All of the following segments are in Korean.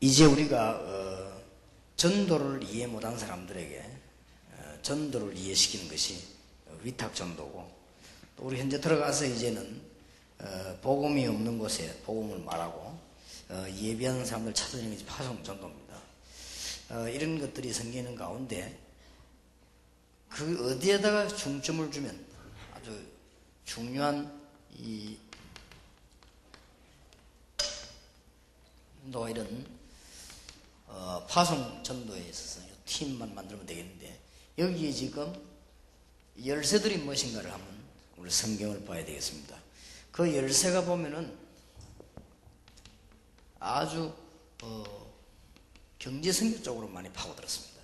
이제 우리가 전도를 이해 못한 사람들에게 전도를 이해시키는 것이 위탁전도고, 또 우리 현재 들어가서 이제는 복음이 없는 곳에 복음을 말하고 예비하는 사람들 찾아내는 것이 파송전도입니다. 이런 것들이 생기는 가운데 그 어디에다가 중점을 주면 아주 중요한 이런 파송 전도에 있어서 팀만 만들면 되겠는데, 여기에 지금 열쇠들이 무엇인가를 한번 우리 성경을 봐야 되겠습니다. 그 열쇠가 보면은 아주 경제성교 쪽으로 많이 파고들었습니다.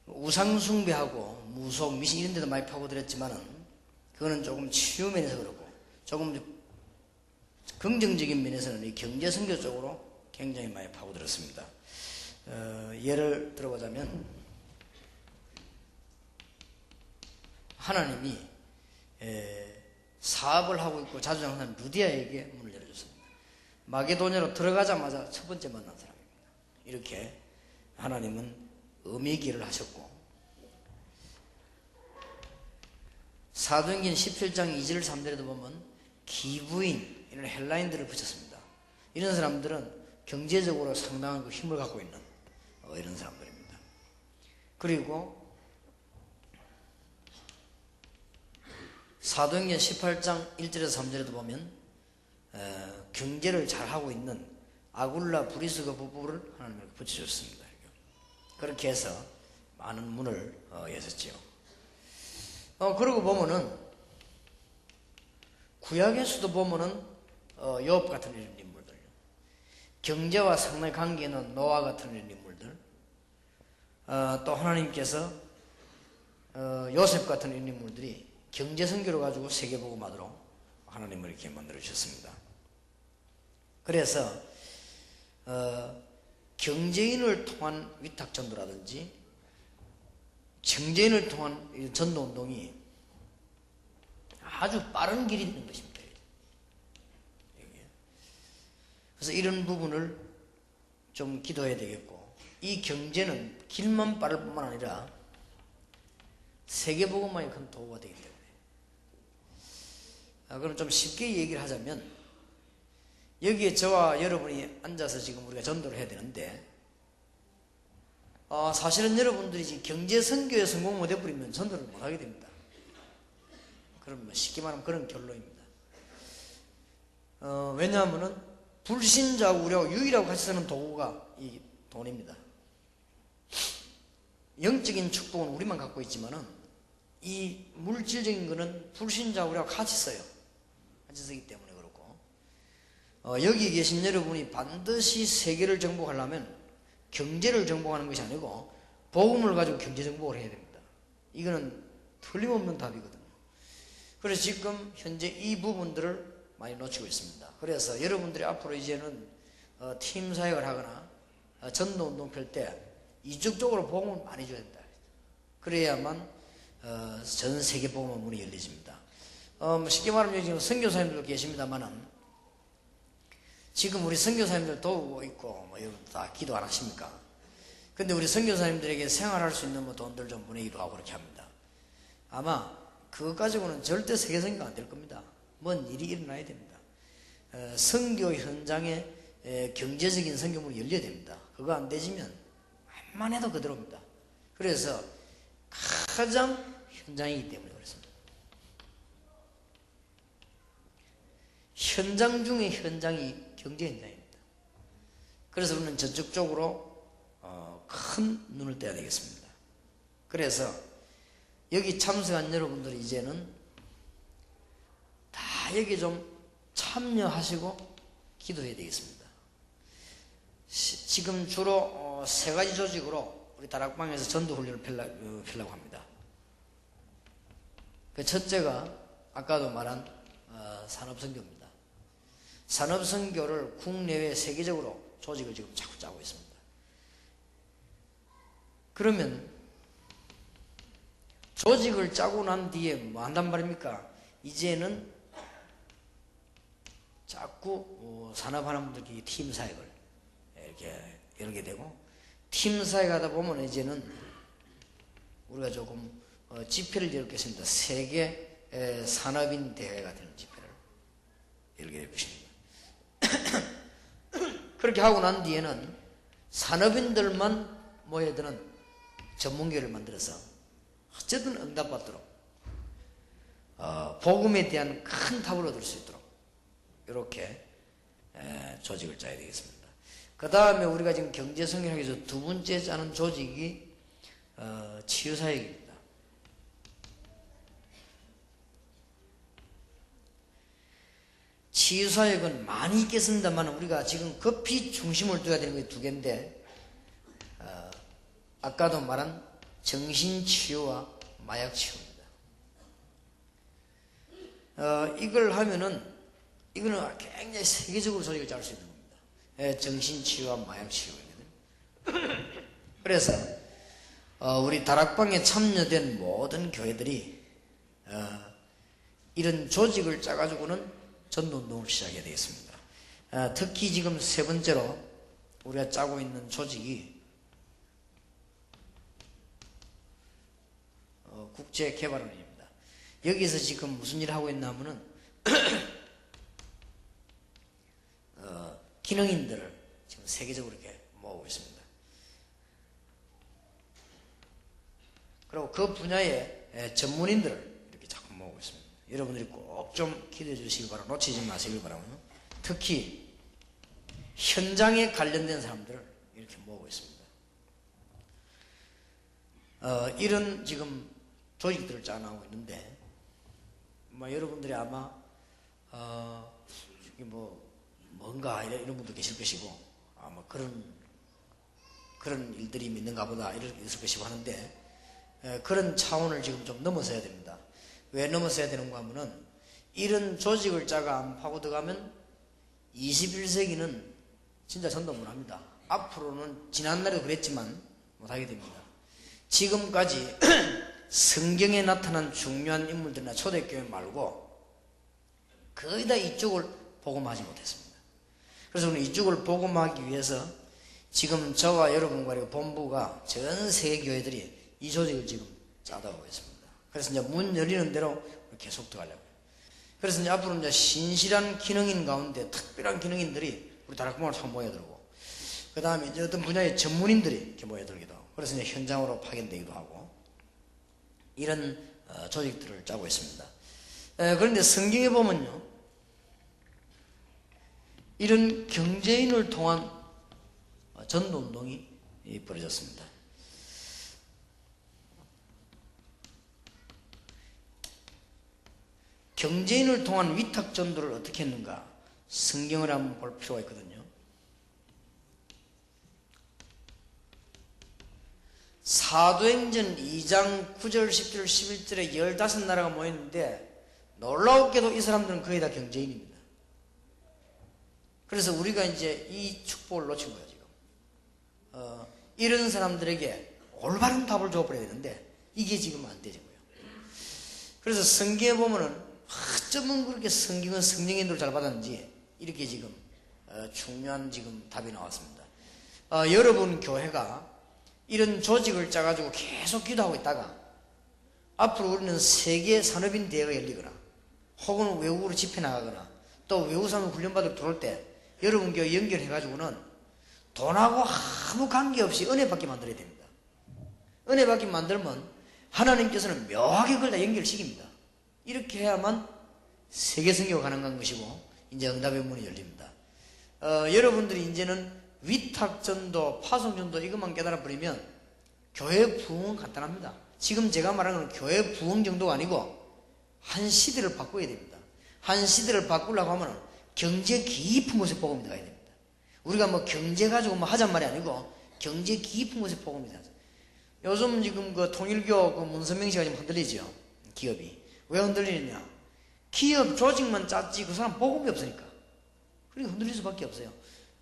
우상숭배하고 무속, 미신 이런 데도 많이 파고들었지만은 그거는 조금 치유면에서 그렇고, 조금 긍정적인 면에서는 이 경제성교 쪽으로 굉장히 많이 파고들었습니다. 예를 들어보자면, 하나님이 사업을 하고 있고 자주장사하는 루디아에게 문을 열어줬습니다. 마게도냐로 들어가자마자 첫 번째 만난 사람입니다. 이렇게 하나님은 음의기를 하셨고, 사도행전 17장 2절 3절에도 보면 기부인 이런 헬라인들을 붙였습니다. 이런 사람들은 경제적으로 상당한 힘을 갖고 있는 이런 사람들입니다. 그리고 사도행전 18장 1절에서 3절에도 보면 경제를 잘하고 있는 아굴라 브리스가 부부를 하나님께 붙여줬습니다. 그렇게 해서 많은 문을 여셨지요. 그러고 보면은 구약에서도 보면은 욥 같은 이런 인물들, 경제와 상당히 관계 있는 노아 같은 이런 인물들, 또 하나님께서 요셉 같은 이런 인물들이 경제 선교를 가지고 세계복음화로 하나님을 이렇게 만들어 주셨습니다. 그래서 경제인을 통한 위탁전도라든지 경제인을 통한 전도운동이 아주 빠른 길이 되는 것입니다. 그래서 이런 부분을 좀 기도해야 되겠고, 이 경제는 길만 빠를 뿐만 아니라 세계복음화에 큰 도구가 되기 때문에, 그럼 좀 쉽게 얘기를 하자면, 여기에 저와 여러분이 앉아서 지금 우리가 전도를 해야 되는데, 사실은 여러분들이 지금 경제 선교에 성공 못 해버리면 전도를 못 하게 됩니다. 그러면 쉽게 말하면 그런 결론입니다. 왜냐하면은 불신자하고 우리하고 유일하고 같이 쓰는 도구가 이 돈입니다. 영적인 축복은 우리만 갖고 있지만은 이 물질적인 거는 불신자하고 우리하고 같이 써요. 같이 쓰기 때문에 그렇고, 여기 계신 여러분이 반드시 세계를 정복하려면 경제를 정복하는 것이 아니고 복음을 가지고 경제 정복을 해야 됩니다. 이거는 틀림없는 답이거든요. 그래서 지금 현재 이 부분들을 많이 놓치고 있습니다. 그래서 여러분들이 앞으로 이제는 팀 사역을 하거나 전도운동 펼 때 이쪽적으로 복음을 많이 줘야 된다. 그래야만 전 세계 복음의 문이 열리집니다. 쉽게 말하면 지금 선교사님들 계십니다만은, 지금 우리 선교사님들 도우고 있고 여러분 다 기도 안 하십니까? 근데 우리 선교사님들에게 생활할 수 있는 돈들 좀 보내기도 하고 그렇게 합니다. 아마 그것 가지고는 절대 세계 선교가 안 될 겁니다. 뭔 일이 일어나야 됩니다. 선교 현장에 경제적인 선교문이 열려야 됩니다. 그거 안 되지면 웬만해도 그대로입니다. 그래서 가장 현장이기 때문에 그렇습니다. 현장 중에 현장이 경제 현장입니다. 그래서 우리는 전적적으로 큰 눈을 떼야 되겠습니다. 그래서 여기 참석한 여러분들이 이제는 다 여기 좀 참여하시고 기도해야 되겠습니다. 지금 주로 세 가지 조직으로 우리 다락방에서 전도훈련을 펴려고 합니다. 그 첫째가 아까도 말한 산업선교입니다. 산업선교를 국내외 세계적으로 조직을 지금 자꾸 짜고 있습니다. 그러면 조직을 짜고 난 뒤에 뭐 한단 말입니까? 이제는 자꾸 자꾸 산업하는 분들끼리 팀 사역을 이렇게 열게 되고, 팀 사역하다 보면 이제는 우리가 조금 집회를 열겠습니다. 세계 산업인 대회가 되는 집회를 열게 될 것입니다. 그렇게 하고 난 뒤에는 산업인들만 모여드는 전문교회를 만들어서 어쨌든 응답받도록 복음에 대한 큰 답을 얻을 수 있도록 이렇게 조직을 짜야 되겠습니다. 그 다음에 우리가 지금 경제성경에서 두 번째 짜는 조직이 치유사역입니다. 치유사역은 많이 있겠습니다만 우리가 지금 급히 중심을 둬야 되는 게 두 개인데, 아까도 말한 정신치유와 마약치유입니다. 이걸 하면은 이거는 굉장히 세계적으로 조직을 짤 수 있는 겁니다. 정신치유와 마약치유거든요. 그래서 우리 다락방에 참여된 모든 교회들이 이런 조직을 짜가지고는 전도운동을 시작해야 되겠습니다. 특히 지금 세 번째로 우리가 짜고 있는 조직이 국제개발원입니다. 여기서 지금 무슨 일을 하고 있나 하면은 기능인들을 지금 세계적으로 이렇게 모으고 있습니다. 그리고 그 분야의 전문인들을 이렇게 자꾸 모으고 있습니다. 여러분들이 꼭 좀 기대해 주시기 바랍니다. 놓치지 마시길 바랍니다. 특히 현장에 관련된 사람들을 이렇게 모으고 있습니다. 이런 지금 조직들을 짜나가고 있는데, 여러분들이 아마 뭔가 이런 분도 계실 것이고, 아마 그런 일들이 있는가 보다 이렇게 있을 것이고 하는데, 그런 차원을 지금 좀 넘어서야 됩니다. 왜 넘어서야 되는가 하면은, 이런 조직을 짜가 안 파고 들어가면 21세기는 진짜 전도 못합니다. 앞으로는 지난날에도 그랬지만 못하게 됩니다. 지금까지 성경에 나타난 중요한 인물들이나 초대교회 말고 거의 다 이쪽을 복음하지 못했습니다. 그래서 우리는 이쪽을 복음하기 위해서 지금 저와 여러분과 그리고 본부가 전 세계 교회들이 이 조직을 지금 짜다 오고 있습니다. 그래서 이제 문 열리는 대로 계속 들어가려고요. 그래서 이제 앞으로 이제 신실한 기능인 가운데 특별한 기능인들이 우리 다락방을 참 모여들고, 그 다음에 이제 어떤 분야의 전문인들이 이렇게 모여들기도 하고, 그래서 이제 현장으로 파견되기도 하고, 이런 조직들을 짜고 있습니다. 그런데 성경에 보면요, 이런 경제인을 통한 전도운동이 벌어졌습니다. 경제인을 통한 위탁전도를 어떻게 했는가 성경을 한번 볼 필요가 있거든요. 사도행전 2장 9절 10절 11절에 15나라가 모였는데 놀라웠게도 이 사람들은 거의 다 경제인입니다. 그래서 우리가 이제 이 축복을 놓친 거예요 지금. 이런 사람들에게 올바른 답을 줘버려야 되는데 이게 지금 안 되고요. 그래서 성경에 보면은 어쩌면 그렇게 성경은 성령인도를 잘 받았는지 이렇게 지금 중요한 지금 답이 나왔습니다. 여러분 교회가 이런 조직을 짜가지고 계속 기도하고 있다가 앞으로 우리는 세계 산업인 대회가 열리거나 혹은 외국으로 집회 나가거나 또 외국 사람 훈련받으러 들어올 때 여러분 교회 연결해가지고는 돈하고 아무 관계없이 은혜 받게 만들어야 됩니다. 은혜 받게 만들면 하나님께서는 묘하게 그걸 다 연결시킵니다. 이렇게 해야만 세계 선교가 가능한 것이고 이제 응답의 문이 열립니다. 여러분들이 이제는 위탁전도, 파송전도 이것만 깨달아버리면 교회 부흥은 간단합니다. 지금 제가 말하는 건 교회 부흥 정도가 아니고 한 시대를 바꿔야 됩니다. 한 시대를 바꾸려고 하면 경제 깊은 곳에 복음이 나가야 됩니다. 우리가 뭐 경제 가지고 뭐 하잔 말이 아니고 경제 깊은 곳에 복음이 나가야 됩니다. 요즘 지금 그 통일교 그 문선명 씨가 지금 흔들리죠. 기업이. 왜 흔들리느냐? 기업 조직만 짰지 그 사람 복음이 없으니까. 그러니까 흔들릴 수밖에 없어요.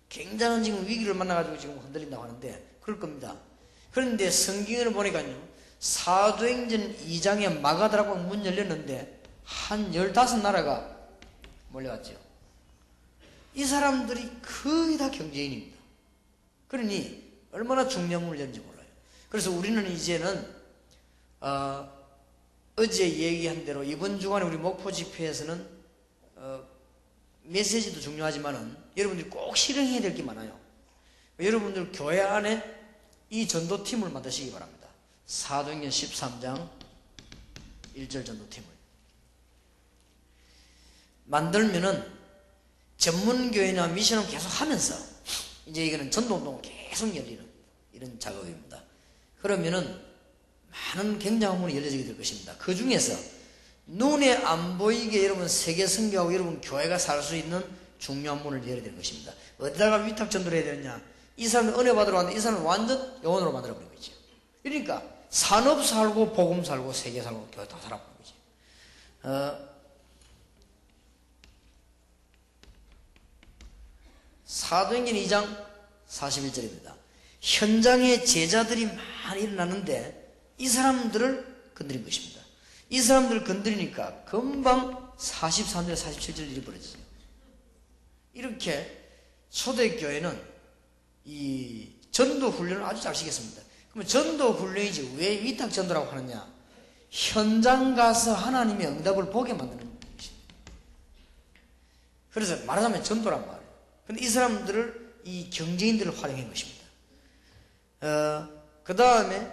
굉장한 지금 위기를 만나가지고 지금 흔들린다고 하는데 그럴 겁니다. 그런데 성경을 보니까요. 사도행전 2장에 마가다라고 문 열렸는데 한 15나라가 몰려왔죠. 이 사람들이 거의 다 경제인입니다. 그러니 얼마나 중요한 문을 열는지 몰라요. 그래서 우리는 이제는 어제 얘기한 대로 이번 주간에 우리 목포 집회에서는 메시지도 중요하지만은 여러분들이 꼭 실행해야 될 게 많아요. 여러분들 교회 안에 이 전도팀을 만드시기 바랍니다. 사도행전 13장 1절 전도팀을 만들면은 전문교회나 미션을 계속 하면서 이제 이거는 전도운동을 계속 열리는 이런 작업입니다. 그러면은 많은 굉장한 문이 열려지게 될 것입니다. 그 중에서 눈에 안 보이게 여러분 세계 선교하고 여러분 교회가 살 수 있는 중요한 문을 열어야 될 것입니다. 어디다가 위탁 전도를 해야 되느냐? 이 사람은 은혜 받으러 왔는데 이 사람은 완전 영혼으로 만들어버린 거죠. 그러니까 산업 살고 복음 살고 세계 살고 교회 다 살아버린 거죠. 사도행전 2장 41절입니다. 현장에 제자들이 많이 일어났는데 이 사람들을 건드린 것입니다. 이 사람들을 건드리니까 금방 43절 47절 일이 벌어지죠. 이렇게 초대교회는 이 전도 훈련을 아주 잘 시켰습니다. 그러면 전도 훈련이지 왜 위탁 전도라고 하느냐? 현장 가서 하나님의 응답을 보게 만드는 것입니다. 그래서 말하자면 전도란 말이에요. 근데 이 사람들을 이 경제인들을 활용한 것입니다. 그 다음에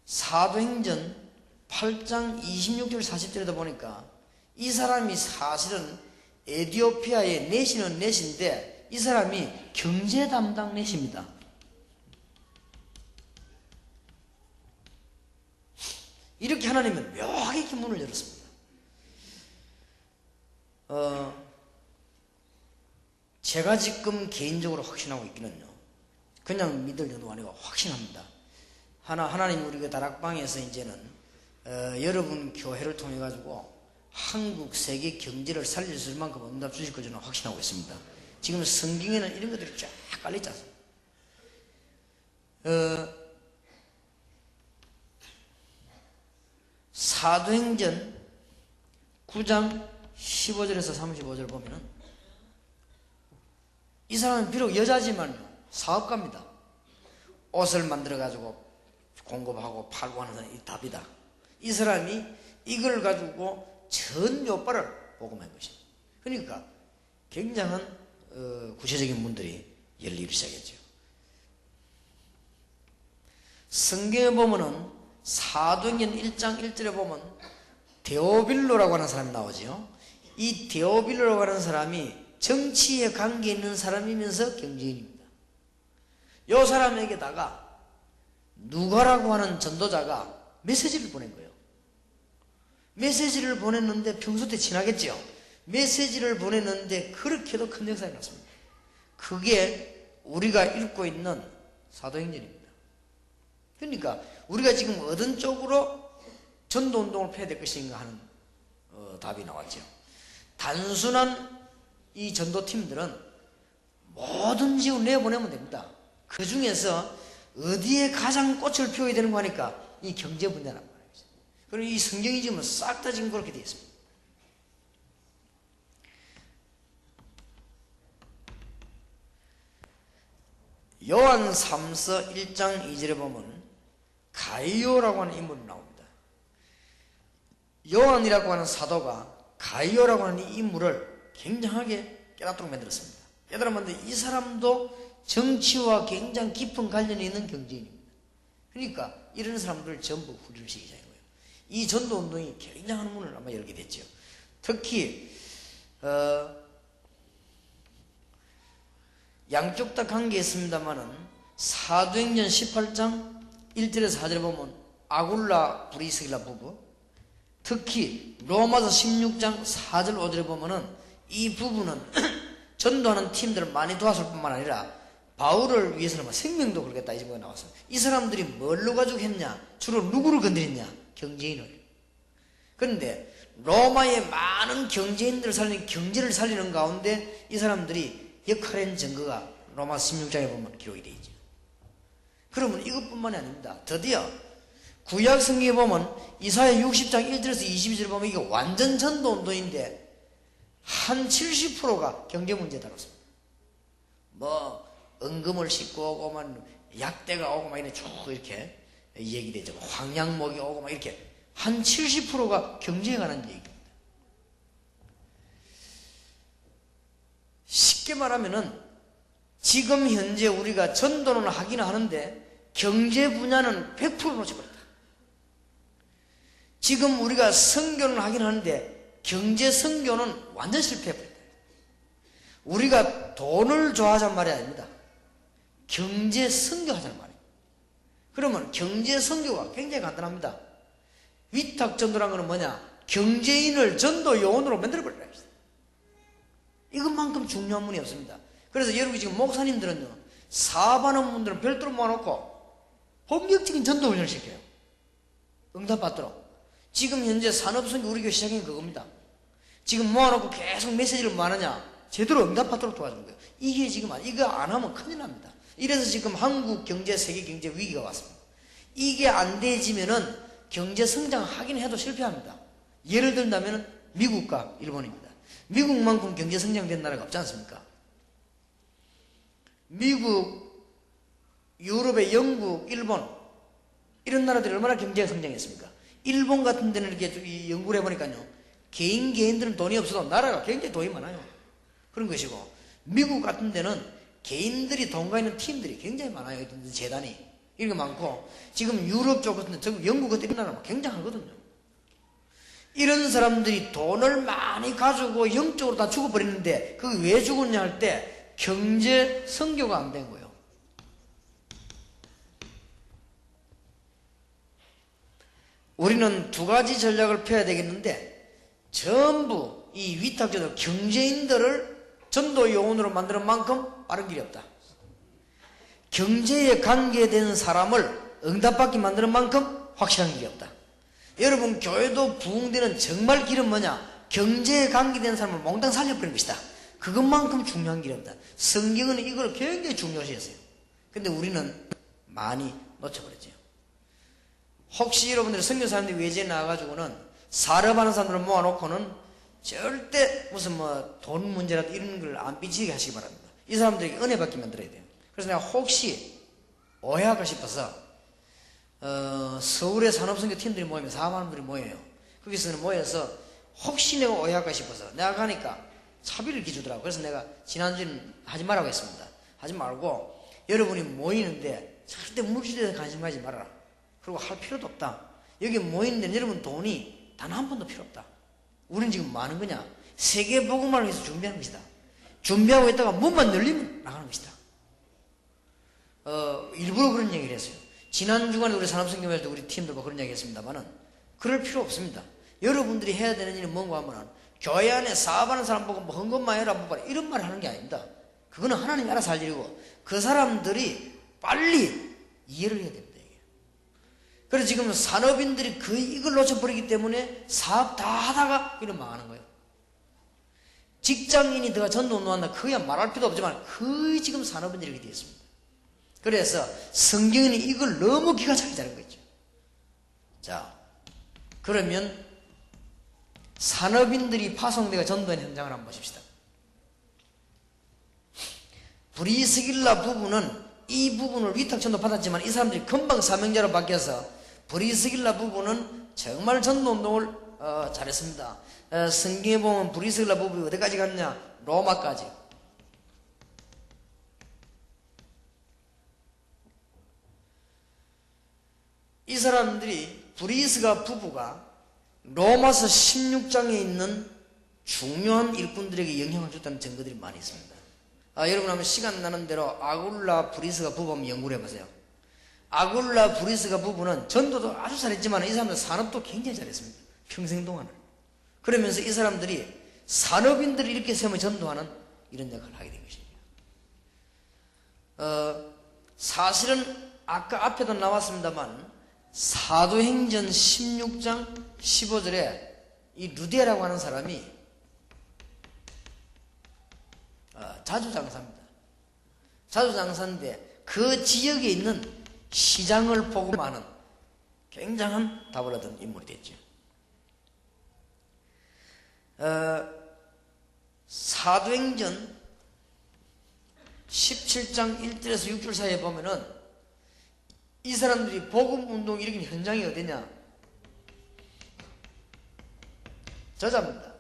사도행전 8장 26절 40절에도 보니까 이 사람이 사실은 에티오피아의 내시는 내시인데 이 사람이 경제 담당 내시입니다. 이렇게 하나님은 묘하게 이렇게 문을 열었습니다. 제가 지금 개인적으로 확신하고 있기는요, 그냥 믿을 정도가 아니고 확신합니다. 하나님 우리가 다락방에서 이제는 여러분 교회를 통해 가지고 한국 세계 경제를 살릴 수 있을 만큼 응답 주실 걸 저는 확신하고 있습니다. 지금 성경에는 이런 것들이 쫙 깔려있지 않습니까? 사도행전 9장 15절에서 35절 보면은 이 사람은 비록 여자지만 사업가입니다. 옷을 만들어 가지고 공급하고 팔고 하는 사람이 답이다. 이 사람이 이걸 가지고 전 요파를 복음한 것입니다. 그러니까 굉장한 구체적인 문들이 열리기 시작했죠. 성경에 보면은 사도행전 1장 1절에 보면 데오빌로라고 하는 사람이 나오죠. 이 데오빌로라고 하는 사람이 정치에 관계 있는 사람이면서 경제인입니다. 이 사람에게다가 누가라고 하는 전도자가 메시지를 보낸 거예요. 메시지를 보냈는데 평소 때 지나겠죠. 메시지를 보냈는데 그렇게도 큰 역사가 났습니다. 그게 우리가 읽고 있는 사도행전입니다. 그러니까 우리가 지금 어떤 쪽으로 전도운동을 펴야 될 것인가 하는 답이 나왔죠. 단순한 이 전도팀들은 모든 지역을 내보내면 됩니다. 그 중에서 어디에 가장 꽃을 피워야 되는 거 하니까 이 경제 분야란 말이에요. 그리고 이 성경이 지금 싹 다 지금 그렇게 되어 있습니다. 요한 3서 1장 2절에 보면 가이오라고 하는 인물이 나옵니다. 요한이라고 하는 사도가 가이오라고 하는 이 인물을 굉장하게 깨닫도록 만들었습니다. 깨달았는데 이 사람도 정치와 굉장히 깊은 관련이 있는 경제인입니다. 그러니까 이런 사람들을 전부 훈련을 시키자는 거예요. 이 전도운동이 굉장한 문을 아마 열게 됐죠. 특히 양쪽 다 관계 있습니다만은 사도행전 18장 1절에서 4절에 보면 아굴라 브리스길라 부부, 특히 로마서 16장 4절 5절에 보면은 이 부부는 전도하는 팀들을 많이 도왔을 뿐만 아니라 바울을 위해서는 생명도 걸겠다 이 제목이 나왔어요. 이 사람들이 뭘로 가지고 했냐? 주로 누구를 건드렸냐? 경제인을. 그런데 로마의 많은 경제인들을 살리는, 경제를 살리는 가운데 이 사람들이 역할한 증거가 로마 16장에 보면 기록이 되어 있죠. 그러면 이것뿐만이 아닙니다. 드디어 구약 성경에 보면 이사야 60장 1절에서 22절 보면 이게 완전 전도운동인데 한 70%가 경제 문제에 다뤘습니다. 뭐 은금을 싣고 오고 막 약대가 오고 막 이렇게 쭉 이렇게 얘기되죠. 황양목이 오고 막 이렇게 한 70%가 경제에 관한 얘기입니다. 쉽게 말하면은 지금 현재 우리가 전도는 하긴 하는데 경제 분야는 100% 놓쳐버렸다. 지금 우리가 선교는 하긴 하는데 경제 선교는 완전 실패해버렸다. 우리가 돈을 좋아하자는 말이 아닙니다. 경제 선교하자는 말이에요. 그러면 경제 선교가 굉장히 간단합니다. 위탁 전도란 거는 뭐냐? 경제인을 전도 요원으로 만들어버리라 합니다. 이것만큼 중요한 분이 없습니다. 그래서 여러분이 지금 목사님들은요, 사업하는 분들은 별도로 모아놓고 본격적인 전도 훈련을 시켜요. 응답받도록. 지금 현재 산업선교 우리 교회 시작인 그겁니다. 지금 모아놓고 계속 메시지를 뭐 하느냐? 제대로 응답받도록 도와주는 거예요. 이게 지금, 이거 안 하면 큰일 납니다. 이래서 지금 한국 경제, 세계 경제 위기가 왔습니다. 이게 안 되지면은 경제 성장하긴 해도 실패합니다. 예를 든다면 미국과 일본입니다. 미국만큼 경제 성장된 나라가 없지 않습니까? 미국, 유럽의 영국, 일본 이런 나라들이 얼마나 경제가 성장했습니까? 일본 같은 데는 이렇게 연구를 해보니까요, 개인들은 돈이 없어도 나라가 굉장히 돈이 많아요. 그런 것이고, 미국 같은 데는 개인들이 돈가 있는 팀들이 굉장히 많아요. 재단이 이렇게 많고, 지금 유럽 쪽 같은 데, 영국 같은 이런 나라가 굉장하거든요. 이런 사람들이 돈을 많이 가지고 영적으로 다 죽어버리는데 그게 왜 죽었냐 할 때 경제 선교가 안 된 거예요. 우리는 두 가지 전략을 펴야 되겠는데 전부 이 위탁전도 경제인들을 전도 요원으로 만드는 만큼 빠른 길이 없다. 경제에 관계된 사람을 응답받게 만드는 만큼 확실한 길이 없다. 여러분, 교회도 부흥되는 정말 길은 뭐냐? 경제에 관계된 사람을 몽땅 살려버리는 것이다. 그것만큼 중요한 길이 없다. 성경은 이걸 굉장히 중요시 했어요. 근데 우리는 많이 놓쳐버렸죠. 혹시 여러분들이 선교사님들이 외지에 나와가지고는 사업하는 사람들을 모아놓고는 절대 무슨 뭐 돈 문제라도 이런 걸 안 삐지게 하시기 바랍니다. 이 사람들에게 은혜 받게 만들어야 돼요. 그래서 내가 혹시 오해할까 싶어서 서울의 산업선교 팀들이 모이면 사업하는 분들이 모여요. 거기서는 모여서 혹시 내가 오해할까 싶어서 내가 가니까 차비를 기주더라고. 그래서 내가 지난주에는 하지 말라고 했습니다. 하지 말고 여러분이 모이는데 절대 물질에 관심 가지 말아라. 그리고 할 필요도 없다. 여기 모이는데 여러분 돈이 단 한 푼도 필요 없다. 우리는 지금 뭐 하는 거냐? 세계 복음화를 위해서 준비하는 것이다. 준비하고 있다가 문만 열리면 나가는 것이다. 일부러 그런 얘기를 했어요. 지난 주간에 우리 산업선교회 때 우리 팀들과 그런 얘기 했습니다만은 그럴 필요 없습니다. 여러분들이 해야 되는 일은 뭔가 하면은 교회 안에 사업하는 사람 보고 뭐 헌금만 해라 뭐 이런 말을 하는 게 아닙니다. 그거는 하나님이 알아서 할 일이고 그 사람들이 빨리 이해를 해야 됩니다. 이게. 그래서 지금 산업인들이 거의 이걸 놓쳐버리기 때문에 사업 다 하다가 이런 망하는 거예요. 직장인이 들어가 전도 운동한다 거의 말할 필요도 없지만 거의 지금 산업인들이 이렇게 되어 있습니다. 그래서 성경이 이걸 너무 기가 차게 자른 거죠. 자, 그러면 산업인들이 파송되어 전도하는 현장을 한번 보십시다. 브리스길라 부부는 이 부분을 위탁전도 받았지만 이 사람들이 금방 사명자로 바뀌어서 브리스길라 부부는 정말 전도운동을 잘했습니다. 성경에 보면 브리스길라 부부 어디까지 갔냐? 로마까지. 이 사람들이 브리스가 부부가 로마서 16장에 있는 중요한 일꾼들에게 영향을 줬다는 증거들이 많이 있습니다. 여러분 한번 시간 나는 대로 아굴라 브리스가 부부 한번 연구를 해보세요. 아굴라 브리스가 부부는 전도도 아주 잘했지만 이 사람들 산업도 굉장히 잘했습니다. 평생 동안을. 그러면서 이 사람들이 산업인들을 이렇게 세우며 전도하는 이런 역할을 하게 된 것입니다. 사실은 아까 앞에도 나왔습니다만 사도행전 16장 15절에 이 루디아라고 하는 사람이 자주장사입니다. 자주장사인데 그 지역에 있는 시장을 복음하는 굉장한 답을 얻은 인물이 됐죠. 사도행전 17장 1절에서 6절 사이에 보면은 이 사람들이 복음 운동 일으킨 현장이 어디냐? 저자입니다.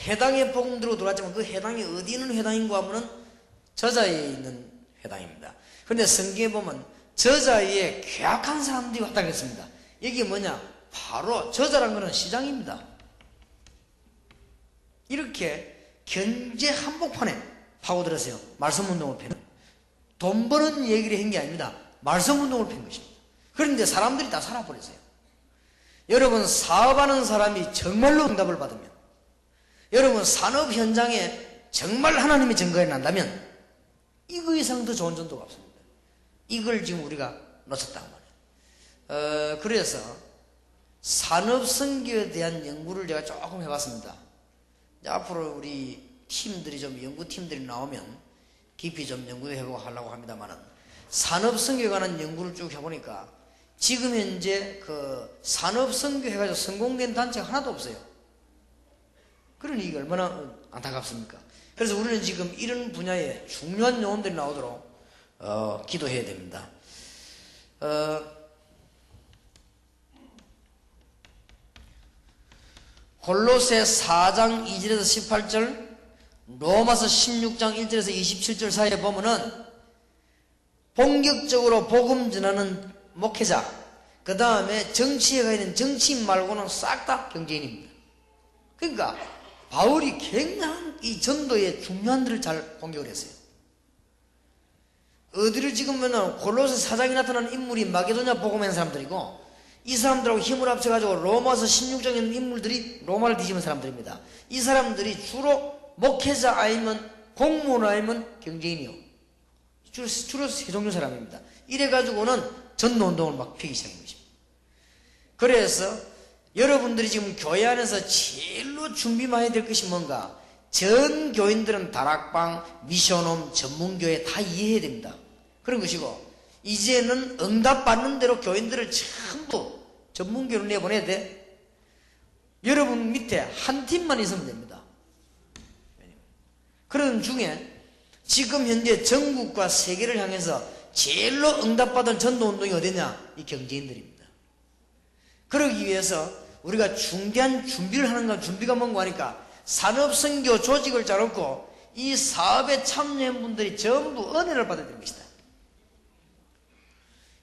해당의 복음 들고 들어왔지만 그 해당이 어디 있는 해당인가 하면은 저자에 있는 해당입니다. 그런데 성경에 보면 저자에 괴악한 사람들이 왔다 그랬습니다. 이게 뭐냐? 바로 저자란 것은 시장입니다. 이렇게 경제 한복판에 파고들었어요. 말씀운동을 펴는. 돈 버는 얘기를 한 게 아닙니다. 말씀운동을 편 것입니다. 그런데 사람들이 다 살아버렸어요. 여러분, 사업하는 사람이 정말로 응답을 받으면, 여러분 산업 현장에 정말 하나님의 증거가 난다면 이거 이상 더 좋은 전도가 없습니다. 이걸 지금 우리가 놓쳤다고 말해요. 그래서 산업 선교에 대한 연구를 제가 조금 해봤습니다. 앞으로 우리 팀들이 좀 연구팀들이 나오면 깊이 좀 연구해보고 하려고 합니다만은, 산업 선교에 관한 연구를 쭉 해보니까 지금 현재 그 산업 선교 해가지고 성공된 단체가 하나도 없어요. 그러니 이게 얼마나 안타깝습니까? 그래서 우리는 지금 이런 분야에 중요한 요원들이 나오도록 기도해야 됩니다. 골로새 4장 2절에서 18절, 로마서 16장 1절에서 27절 사이에 보면은 본격적으로 복음 전하는 목회자, 그 다음에 정치에 가 있는 정치인 말고는 싹 다 경제인입니다. 그러니까 바울이 굉장한 이 전도의 중요한 데를 잘 공격을 했어요. 어디를 찍으면은 골로새 4장에 나타나는 인물이 마게도냐 복음한 사람들이고, 이 사람들하고 힘을 합쳐가지고 로마서 16장에 있는 인물들이 로마를 뒤집은 사람들입니다. 이 사람들이 주로 목회자 아니면 공무원 아니면 경제인이요. 주로 세 종류 사람입니다. 이래가지고는 전도운동을 막 펴기 시작한 것입니다. 그래서 여러분들이 지금 교회 안에서 제일로 준비만 해야 될 것이 뭔가? 전 교인들은 다락방, 미션홈, 전문교회 다 이해해야 됩니다. 그런 것이고, 이제는 응답받는 대로 교인들을 전부 전문교회로 내보내야 돼. 여러분 밑에 한 팀만 있으면 됩니다. 그런 중에 지금 현재 전국과 세계를 향해서 제일로 응답받은 전도운동이 어디냐? 이 경제인들입니다. 그러기 위해서 우리가 중대한 준비를 하는 건, 준비가 뭔가 하니까 산업선교 조직을 짜놓고 이 사업에 참여한 분들이 전부 은혜를 받아야 되는 것이다.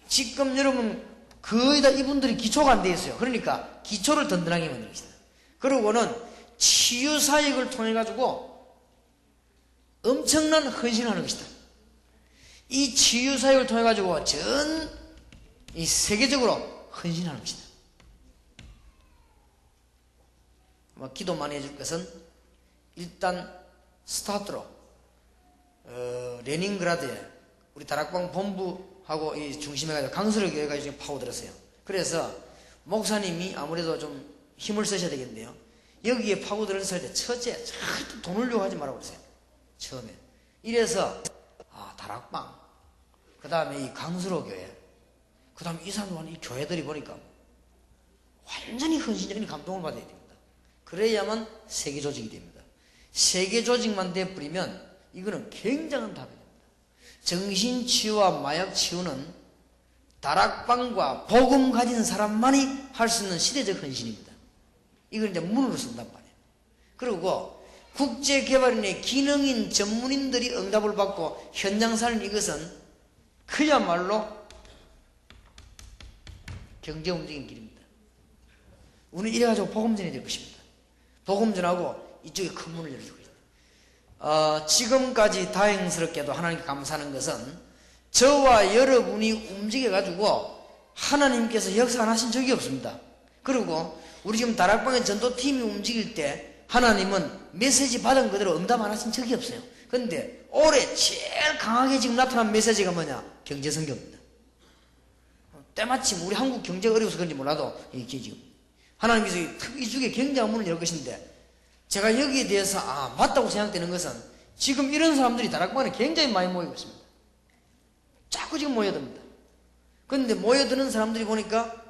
지금 여러분 거의 다 이분들이 기초가 안 돼 있어요. 그러니까 기초를 든든하게 만드는 것이다. 그리고는 치유사역을 통해 가지고 엄청난 헌신을 하는 것이다. 이 치유사역을 통해 가지고 이 세계적으로 헌신하는 것이다. 기도 많이 해줄 것은 일단 스타트로 레닌그라드에 우리 다락방 본부하고 이 중심해가지고 강수를 교회가 지금 파고들었어요. 그래서 목사님이 아무래도 좀 힘을 쓰셔야 되겠네요. 여기에 파고들었을 때 첫째 절대 돈을 요구하지 말라고 그러세요. 처음에. 이래서 다락방, 그 다음에 이 강수로 교회, 그 다음에 이 사람들 이 교회들이 보니까 완전히 헌신적인 감동을 받아야 됩니다. 그래야만 세계 조직이 됩니다. 세계 조직만 돼버리면 이거는 굉장한 답이 됩니다. 정신치유와 마약치유는 다락방과 복음 가진 사람만이 할 수 있는 시대적 헌신입니다. 이걸 이제 문으로 쓴단 말이에요. 그리고 국제개발인의 기능인 전문인들이 응답을 받고 현장 사는 이것은 그야말로 경제 움직이는 길입니다. 우리는 이래가지고 복음 전해야 될 것입니다. 복음 전하고 이쪽에 큰 문을 열어주고 있습니다. 지금까지 다행스럽게도 하나님께 감사하는 것은 저와 여러분이 움직여가지고 하나님께서 역사 안 하신 적이 없습니다. 그리고 우리 지금 다락방의 전도팀이 움직일 때 하나님은 메시지 받은 그대로 응답 안 하신 적이 없어요. 그런데 올해 제일 강하게 지금 나타난 메시지가 뭐냐? 경제선교입니다. 때마침 우리 한국 경제가 어려워서 그런지 몰라도 이게 지금 하나님께서 이 주에 굉장한 문을 열 것인데, 제가 여기에 대해서 맞다고 생각되는 것은 지금 이런 사람들이 다락방에 굉장히 많이 모이고 있습니다. 자꾸 지금 모여듭니다. 그런데 모여드는 사람들이 보니까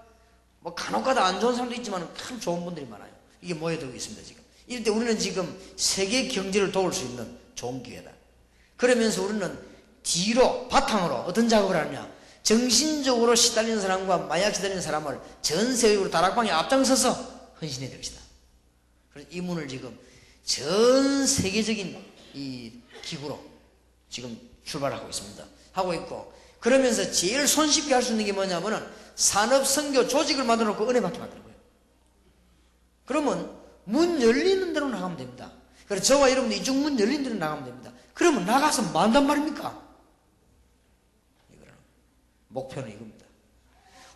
간혹가다 안 좋은 사람도 있지만 참 좋은 분들이 많아요. 이게 모여들고 있습니다. 지금 이럴 때 우리는 지금 세계 경제를 도울 수 있는 좋은 기회다. 그러면서 우리는 뒤로 바탕으로 어떤 작업을 하느냐, 정신적으로 시달리는 사람과 마약 시달리는 사람을 전 세계적으로 다락방에 앞장서서 헌신해야 될 것이다. 그래서 이 문을 지금 전 세계적인 이 기구로 지금 출발하고 있습니다. 하고 있고, 그러면서 제일 손쉽게 할 수 있는 게 뭐냐면은 산업선교 조직을 만들어 놓고 은혜받게 만드는 거예요. 그러면 문 열리는 대로 나가면 됩니다. 그래서 저와 여러분들 이쪽 문 열리는 대로 나가면 됩니다. 그러면 나가서 뭐 한단 말입니까? 이거는 목표는 이겁니다.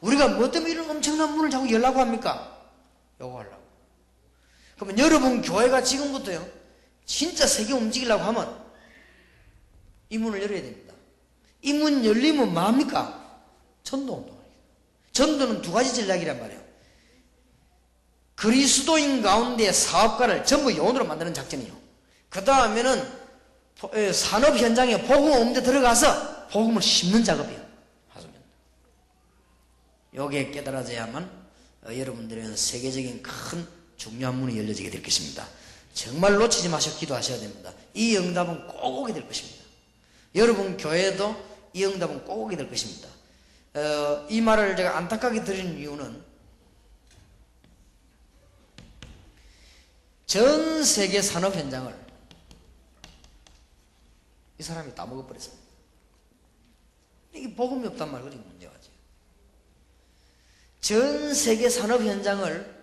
우리가 뭐 때문에 이런 엄청난 문을 자꾸 열라고 합니까? 요거 하려고. 그러면 여러분 교회가 지금부터요, 진짜 세계 움직이려고 하면 이 문을 열어야 됩니다. 이 문 열리면 뭐합니까? 전도운동. 전도는 두 가지 전략이란 말이에요. 그리스도인 가운데 사업가를 전부 요원으로 만드는 작전이요. 그 다음에는 산업 현장에 복음 없는데 들어가서 복음을 심는 작업이에요. 요게 깨달아져야만 여러분들은 세계적인 큰 중요한 문이 열려지게 될 것입니다. 정말 놓치지 마시고 기도하셔야 됩니다. 이 응답은 꼭 오게 될 것입니다. 여러분 교회도 이 응답은 꼭 오게 될 것입니다. 이 말을 제가 안타깝게 드리는 이유는 전 세계 산업 현장을 이 사람이 다 먹어버렸습니다. 이게 복음이 없단 말이에요. 문제가. 전 세계 산업 현장을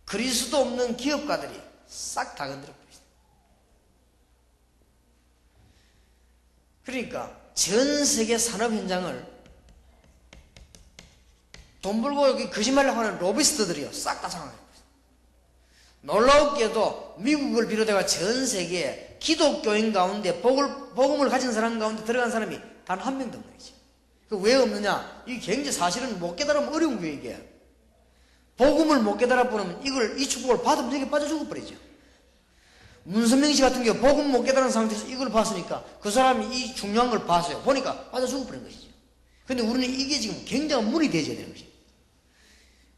그리스도 없는 기업가들이 싹 다 건드려 버렸어요. 그러니까 전 세계 산업 현장을 돈 벌고 여기 거짓말을 하는 로비스트들이요, 싹 다 장악해버렸어요. 놀라웠게도 미국을 비롯해서 전 세계에 기독교인 가운데 복음을 가진 사람 가운데 들어간 사람이 단 한 명도 없는 거지. 왜 없느냐? 이 경제 사실은 못 깨달으면 어려운 거예요, 이게. 복음을 못 깨달아 보면 이 축복을 받으면 여기 빠져 죽어버리죠. 문선명 씨 같은 경우 복음 못 깨달은 상태에서 이걸 봤으니까 그 사람이 이 중요한 걸 봤어요. 보니까 빠져 죽어버린 것이죠. 근데 우리는 이게 지금 굉장한 문이 되어야 되는 것이죠.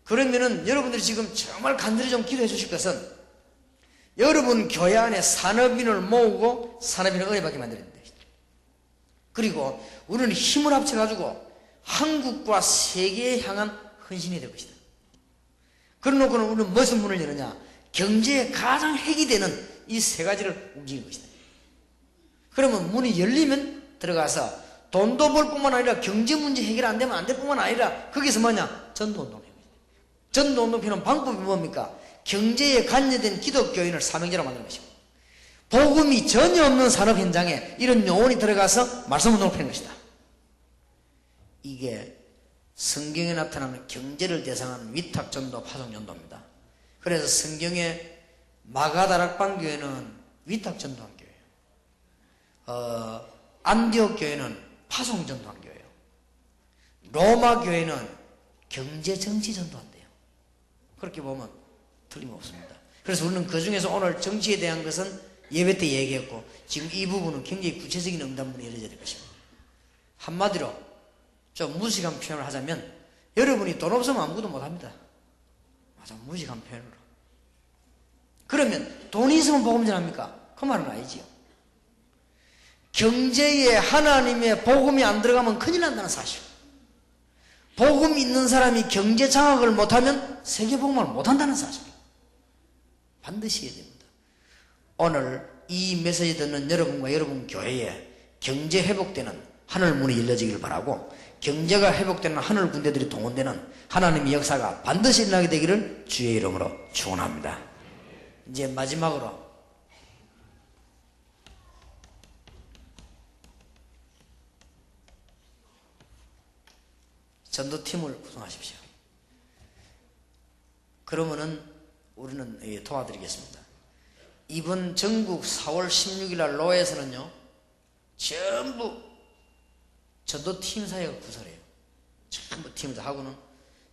그러면은 여러분들이 지금 정말 간절히 좀 기도해 주실 것은 여러분 교회 안에 산업인을 모으고 산업인을 은혜받게 만드는 것이죠. 그리고 우리는 힘을 합쳐가지고 한국과 세계에 향한 헌신이 될 것이다. 그러놓고는 우리는 무슨 문을 여느냐? 경제의 가장 핵이 되는 이 세 가지를 움직이는 것이다. 그러면 문이 열리면 들어가서 돈도 벌 뿐만 아니라 경제 문제 해결 안 되면 안 될 뿐만 아니라 거기서 뭐냐? 전도운동을 해요. 전도운동 피는 방법이 뭡니까? 경제에 관여된 기독교인을 사명자로 만드는 것이고, 복음이 전혀 없는 산업 현장에 이런 요원이 들어가서 말씀운동을 펴는 것이다. 이게 성경에 나타나는 경제를 대상하는 위탁전도, 파송전도입니다. 그래서 성경에 마가다락방 교회는 위탁전도한 교회예요. 안디옥 교회는 파송전도한 교회예요. 로마 교회는 경제정치전도한대요. 그렇게 보면 틀림없습니다. 그래서 우리는 그 중에서 오늘 정치에 대한 것은 예배 때 얘기했고, 지금 이 부분은 굉장히 구체적인 응답문이 열려야 될 것입니다. 한마디로 좀 무식한 표현을 하자면 여러분이 돈 없으면 아무것도 못합니다. 맞아, 무식한 표현으로. 그러면 돈이 있으면 복음 전합니까? 그 말은 아니지요. 경제에 하나님의 복음이 안 들어가면 큰일 난다는 사실. 복음 있는 사람이 경제 장악을 못하면 세계 복음을 못한다는 사실. 반드시 해야 됩니다. 오늘 이 메시지 듣는 여러분과 여러분 교회에 경제 회복되는 하늘 문이 열려지길 바라고, 경제가 회복되는 하늘 군대들이 동원되는 하나님의 역사가 반드시 일어나게 되기를 주의 이름으로 축원합니다. 이제 마지막으로 전도팀을 구성하십시오. 그러면은 우리는 도와드리겠습니다. 이번 전국 4월 16일 날 로에서는요, 전부 전도팀 사역을 구성해요. 전부 팀을 다 하고는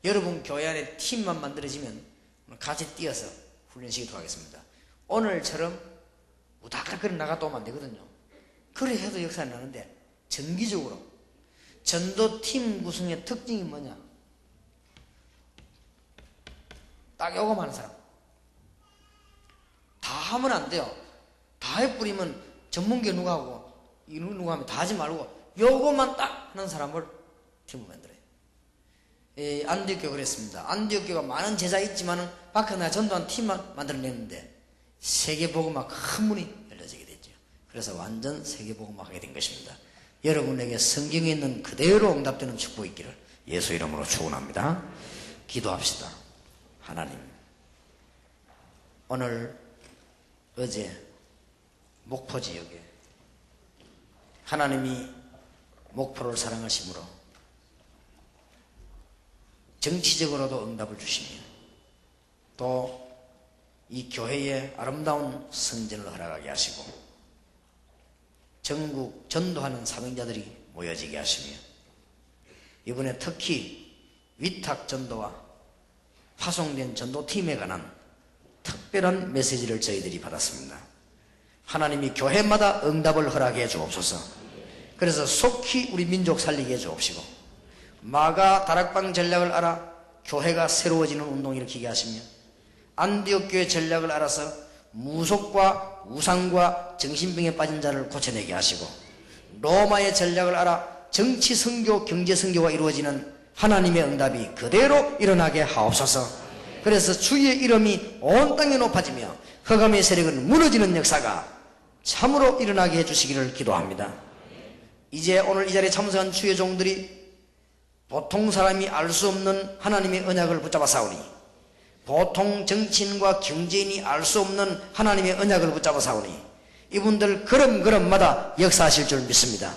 여러분 교회 안에 팀만 만들어지면 같이 뛰어서 훈련시키도록 하겠습니다. 오늘처럼 우닥닥거리 나갔다 오면 안 되거든요. 그래 해도 역사는 나는데 정기적으로 전도팀 구성의 특징이 뭐냐? 딱 요거만 하는 사람. 다 하면 안 돼요. 다 해뿌리면 전문계 누가 하고 누가 하면 다 하지 말고 요거만 딱 하는 사람을 팀을 만들어요. 안디옥 교회가 그랬습니다. 안디옥 교회가 많은 제자 있지만은 밖에 내가 전도한 팀만 만들어냈는데 세계복음화 큰 문이 열려지게 됐죠. 그래서 완전 세계복음화 하게 된 것입니다. 여러분에게 성경에 있는 그대로 응답되는 축복이 있기를 예수 이름으로 축원합니다. 기도합시다. 하나님, 오늘 어제 목포 지역에 하나님이 목포를 사랑하심으로 정치적으로도 응답을 주시며 또 이 교회에 아름다운 성전을 허락하게 하시고 전국 전도하는 사명자들이 모여지게 하시며 이번에 특히 위탁 전도와 파송된 전도팀에 관한 특별한 메시지를 저희들이 받았습니다. 하나님이 교회마다 응답을 허락해 주옵소서. 그래서 속히 우리 민족 살리게 해 주옵시고 마가 다락방 전략을 알아 교회가 새로워지는 운동을 일으키게 하시며 안디옥 교회 전략을 알아서 무속과 우상과 정신병에 빠진 자를 고쳐내게 하시고 로마의 전략을 알아 정치 선교, 경제 선교가 이루어지는 하나님의 응답이 그대로 일어나게 하옵소서. 그래서 주의 이름이 온 땅에 높아지며 흑암의 세력은 무너지는 역사가 참으로 일어나게 해주시기를 기도합니다. 이제 오늘 이 자리에 참석한 주의 종들이 보통 사람이 알 수 없는 하나님의 언약을 붙잡아 싸우니 보통 정치인과 경제인이 알 수 없는 하나님의 언약을 붙잡아 싸우니 이분들 걸음걸음마다 역사하실 줄 믿습니다.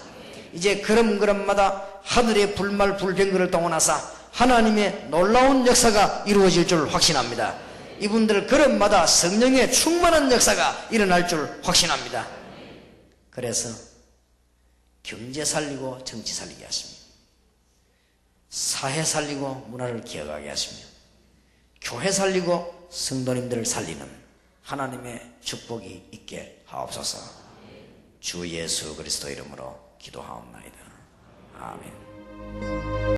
이제 걸음걸음마다 하늘의 불말 불병거를 동원하사 하나님의 놀라운 역사가 이루어질 줄 확신합니다. 이분들 걸음마다 성령의 충만한 역사가 일어날 줄 확신합니다. 그래서 경제 살리고 정치 살리게 하십니다. 사회 살리고 문화를 기억하게 하시며 교회 살리고 성도님들을 살리는 하나님의 축복이 있게 하옵소서. 주 예수 그리스도 이름으로 기도하옵나이다. 아멘.